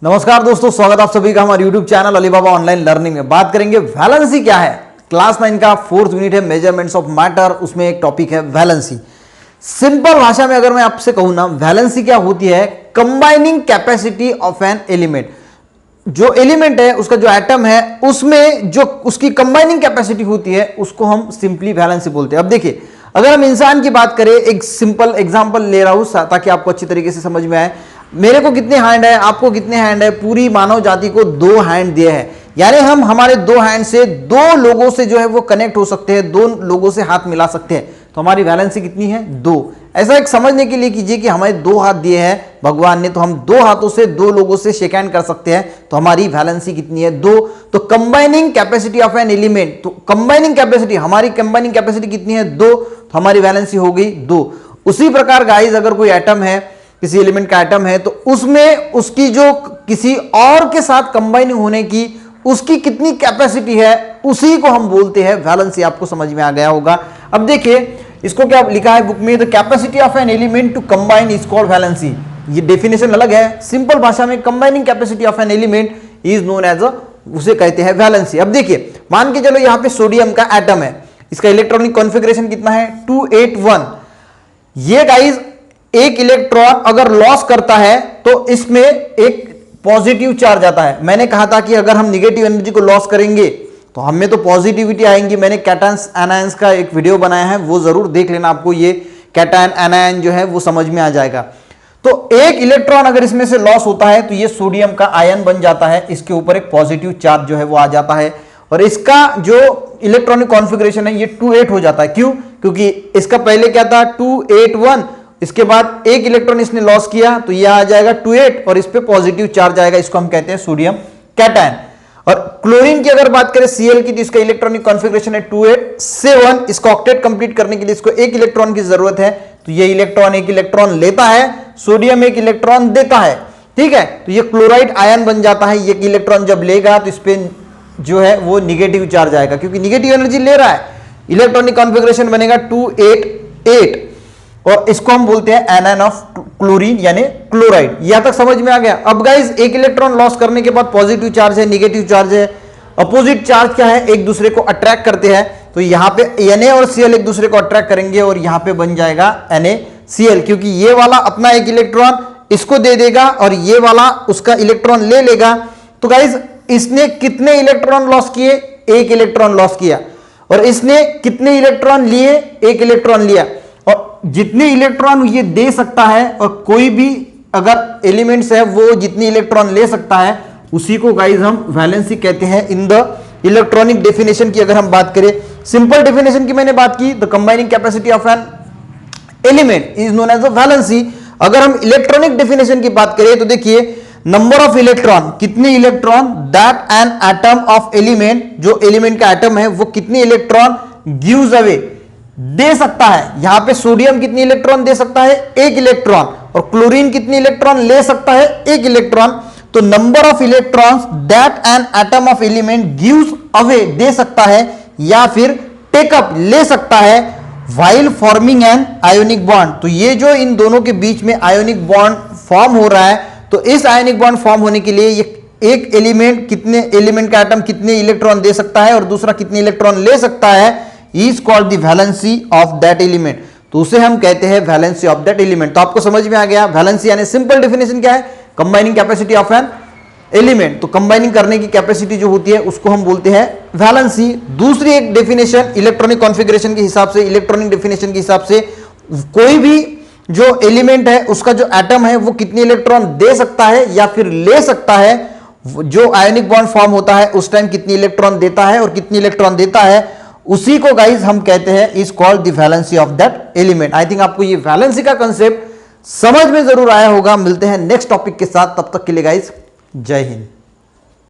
नमस्कार दोस्तों, स्वागत आप सभी का हमारे YouTube channel Alibaba online learning में। बात करेंगे वैलेंसी क्या है। क्लास 9 का 4th यूनिट है मेजरमेंट्स ऑफ मैटर, उसमें एक टॉपिक है वैलेंसी। सिंपल भाषा में अगर मैं आपसे कहूं ना, वैलेंसी क्या होती है? Combining capacity of an element. जो एलिमेंट है उसका जो एटम है उसमें जो उसकी कंबाइनिंग कैपेसिटी होती है उसको हम सिंपली वैलेंसी बोलते हैं। अब देखिए, अगर हम इंसान की बात करें, एक सिंपल एग्जांपल ले रहा हूं ताकि आपको अच्छी तरीके से समझ में आए। मेरे को कितने हैंड है, आपको कितने हैंड है? पूरी मानव जाति को 2 हैंड दिए हैं, यानी हम हमारे 2 हैंड से 2 लोगों से जो है वो कनेक्ट हो सकते हैं, 2 लोगों से हाथ मिला सकते हैं। तो हमारी वैलेंसी कितनी है? 2। ऐसा एक समझने के लिए कीजिए कि हमें 2 हाथ दिए हैं भगवान ने, तो हम 2 हाथों से 2 लोगों से शेक हैंड कर सकते हैं। तो हमारी वैलेंसी कितनी है? 2। तो combining capacity of an element, तो कंबाइनिंग कैपेसिटी, हमारी कंबाइनिंग कैपेसिटी कितनी है? 2। तो हमारी वैलेंसी हो गई 2। उसी प्रकार गाइस, अगर कोई एटम है, किसी एलिमेंट का एटम है, तो उसमें उसकी जो किसी और के साथ कंबाइनिंग होने की उसकी कितनी कैपेसिटी है, उसी को हम बोलते हैं वैलेंसी। आपको समझ में आ गया होगा। अब देखिए, इसको क्या लिखा है बुक में? The capacity of an element to combine is called valency. ये डेफिनेशन अलग है। सिंपल भाषा में combining capacity of an element is known as उसे कहते हैं वैलेंसी। अब देखिए, मान के चलो यहां पे सोडियम का एटम है, इसका इलेक्ट्रॉनिक कॉन्फ़िगरेशन कितना है? 281। ये गाइस एक इलेक्ट्रॉन अगर लॉस करता है तो इसमें एक पॉजिटिव चार्ज आता है। मैंने कहा था कि अगर हम निगेटिव एनर्जी को लॉस करेंगे तो हमें तो पॉजिटिविटी आएंगी। मैंने कैटायंस एनायंस का एक वीडियो बनाया है, वो जरूर देख लेना, आपको ये कैटायन एनायन जो है वो समझ में आ जाएगा। तो एक इलेक्ट्रॉन अगर इसमें से लॉस होता है तो ये सोडियम का आयन बन जाता है, इसके ऊपर एक पॉजिटिव चार्ज जो है वो आ जाता है और इसका जो इलेक्ट्रॉनिक कॉन्फ़िगरेशन है ये 28 हो जाता है। क्यों? क्योंकि इसका पहले क्या था? 281, इसके बाद एक इलेक्ट्रॉन इसने लॉस किया तो यह आ जाएगा 28 और इस पे पॉजिटिव चार्ज आएगा, इसको हम कहते हैं सोडियम कैटायन। और क्लोरीन की अगर बात करें Cl की, तो इसका इलेक्ट्रॉनिक कॉन्फ़िगरेशन है 287। इसका ऑक्टेट कंप्लीट करने के लिए इसको एक इलेक्ट्रॉन की जरूरत है, तो ये इलेक्ट्रॉन एक इलेक्ट्रॉन लेता है, सोडियम एक इलेक्ट्रॉन देता है। ठीक है, तो ये क्लोराइड आयन बन जाता है। ये इलेक्ट्रॉन जब लेगा तो इस पे जो है वो निगेटिव चार्ज आएगा, क्योंकि निगेटिव एनर्जी ले रहा है। इलेक्ट्रॉनिक कॉन्फ़िगरेशन बनेगा 288 और इसको हम बोलते हैं एनायन ऑफ क्लोरीन यानी क्लोराइड। यहां तक समझ में आ गया। अब गाइस, एक इलेक्ट्रॉन लॉस करने के बाद पॉजिटिव चार्ज है, निगेटिव चार्ज है, अपोजिट चार्ज क्या है? एक दूसरे को अट्रैक्ट करते हैं। तो यहां पे Na और Cl एक दूसरे को अट्रैक्ट करेंगे और यहां पे बन जाएगा NaCl, क्योंकि ये वाला अपना एक इलेक्ट्रॉन इसको दे देगा और ये वाला उसका इलेक्ट्रॉन ले लेगा। तो गाइस, इसने कितने इलेक्ट्रॉन लॉस किए? एक इलेक्ट्रॉन लॉस किया। और इसने कितने इलेक्ट्रॉन लिए? एक इलेक्ट्रॉन लिया। और जितने इलेक्ट्रॉन ये दे सकता है, और कोई भी अगर एलिमेंट्स है वो जितनी इलेक्ट्रॉन ले सकता है, उसी को गाइस हम वैलेंसी कहते हैं। इन द इलेक्ट्रॉनिक डेफिनेशन की अगर हम बात करें, सिंपल डेफिनेशन की मैंने बात की, the combining capacity of an element is known as a valency. अगर हम इलेक्ट्रॉनिक डेफिनेशन की बात करें तो देखिए, नंबर ऑफ इलेक्ट्रॉन, कितने electron that an atom of element, जो एलिमेंट का एटम है वो कितने इलेक्ट्रॉन गिव्स अवे, दे सकता है। यहां पे सोडियम कितनी इलेक्ट्रॉन दे सकता है? एक इलेक्ट्रॉन। और क्लोरीन कितनी इलेक्ट्रॉन ले सकता है? एक इलेक्ट्रॉन। तो number of electrons that an atom of element gives away, दे सकता है या फिर टेकअप, ले सकता है, while forming an ionic bond. तो ये जो इन दोनों के बीच में आयोनिक बॉन्ड फॉर्म हो रहा है, तो इस आयोनिक बॉन्ड फॉर्म होने के लिए ये एक एलिमेंट, कितने एलिमेंट का एटम कितने इलेक्ट्रॉन दे सकता है और दूसरा कितने इलेक्ट्रॉन ले सकता है, is called the valency of that element. तो उसे हम कहते हैं वैलेंसी ऑफ दैट एलिमेंट। तो आपको समझ में आ गया वैलेंसी यानी सिंपल डेफिनेशन क्या है? Combining capacity of an element. तो कंबाइनिंग करने की कैपेसिटी जो होती है उसको हम बोलते हैं वैलेंसी। दूसरी एक डेफिनेशन इलेक्ट्रॉनिक कॉन्फ़िगरेशन के हिसाब से, इलेक्ट्रॉनिक डेफिनेशन के हिसाब से, कोई भी जो एलिमेंट है उसका जो एटम है वो कितने इलेक्ट्रॉन दे सकता है या फिर ले सकता है, जो आयोनिक बॉन्ड फॉर्म होता है उस टाइम कितनी इलेक्ट्रॉन देता है और कितनी इलेक्ट्रॉन देता है, उसी को गाइस हम कहते हैं is called the valency of that element. I think आपको ये वैलेंसी का कंसेप्ट समझ में जरूर आया होगा। मिलते हैं नेक्स्ट टॉपिक के साथ, तब तक के लिए गाइस जय हिंद।